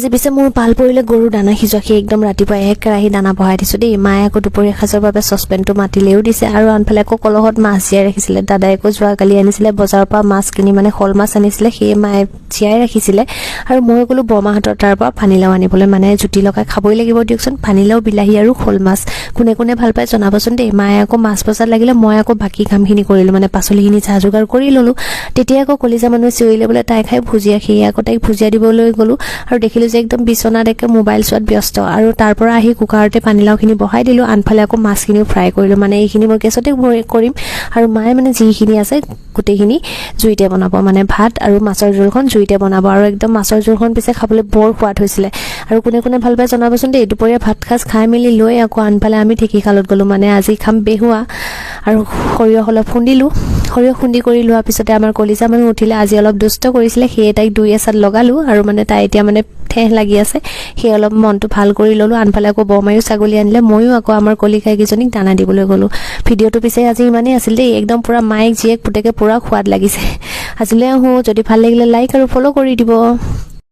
আজি পিছে মোৰ পাল পৰিলে গৰু দানা সিজোৱা সি একদম ৰাতিপুৱা এক কেৰাহী দানা বহাই দিছোঁ দেই। মায়ে আকৌ দুপৰীয়া সাজৰ বাবে চচপেনটো মাতিলেও দিছে আৰু আনফালে আকৌ কলহত মাছ জীয়াই ৰাখিছিলে। দাদাই আকৌ যোৱাকালি আনিছিলে বজাৰৰ পৰা মাছ কিনি, মানে শ'ল মাছ আনিছিলে, সেয়ে মায়ে জীয়াই ৰাখিছিলে। আৰু মই গ'লো বৰমাহঁতৰ তাৰ পৰা পানীলাও আনিবলৈ, মানে জুতি লগাই খাবই লাগিব দিয়কচোন। পানীলাও, বিলাহী আৰু শ'ল মাছ কোনে কোনে ভাল পায় জনাবচোন দেই। মায়ে আকৌ মাছ বজাত লাগিলে, মই আকৌ বাকী কামখিনি কৰিলোঁ, মানে পাচলিখিনি যা যোগাৰ কৰি ল'লোঁ। তেতিয়া আকৌ কলিজা মানুহে চিঞৰিলে বোলে তাই খাই ভুজিয়া, সেয়ে আকৌ তাইক ভুজিয়া দিবলৈ গ'লোঁ আৰু দেখিলোঁ যে একদম বিচনাত একে মোবাইল চোৱাত ব্যস্ত। আৰু তাৰ পৰা আহি কুকাৰতে পানীলাওখিনি বহাই দিলোঁ, আনফালে আকৌ মাছখিনিও ফ্ৰাই কৰিলোঁ। মানে এইখিনি মই গেছতে কৰিম আৰু মায়ে মানে যিখিনি আছে গোটেইখিনি জুইতে বনাব, মানে ভাত আৰু মাছৰ জোলখন জুইতে বনাব। আৰু একদম মাছৰ জোলখন পিছে খাবলৈ বৰ সোৱাদ হৈছিলে। আৰু কোনে কোনে ভাল পায় জনাবচোন দেই। দুপৰীয়া ভাত সাজ খাই মেলি লৈ আকৌ আনফালে আমি ঢেঁকীশালত গ'লোঁ, মানে আজি খাম বেহুৱা আৰু সৰিয়হ অলপ খুন্দিলোঁ। সৰিয়হ খুন্দি কৰি লোৱাৰ পিছতে আমাৰ কলিজা মানুহ উঠিলে, আজি অলপ দুষ্ট কৰিছিলে, সেয়ে তাইক দুই এচাট লগালোঁ আৰু মানে তাই এতিয়া মানে ঠেহ লাগি আছে, সেয়ে অলপ মনটো ভাল কৰি ল'লোঁ। আনফালে আকৌ বৰমায়ো ছাগলী আনিলে, ময়ো আকৌ আমাৰ কলিকাইকেইজনীক দানা দিবলৈ গ'লোঁ। ভিডিঅ'টো পিছে আজি ইমানেই আছিল দেই, একদম পূৰা মাইক জীয়েক পুতেকে পূৰা সোৱাদ লাগিছে। আজিলৈ আহোঁ, যদি ভাল লাগিলে লাইক আৰু ফ'ল' কৰি দিব।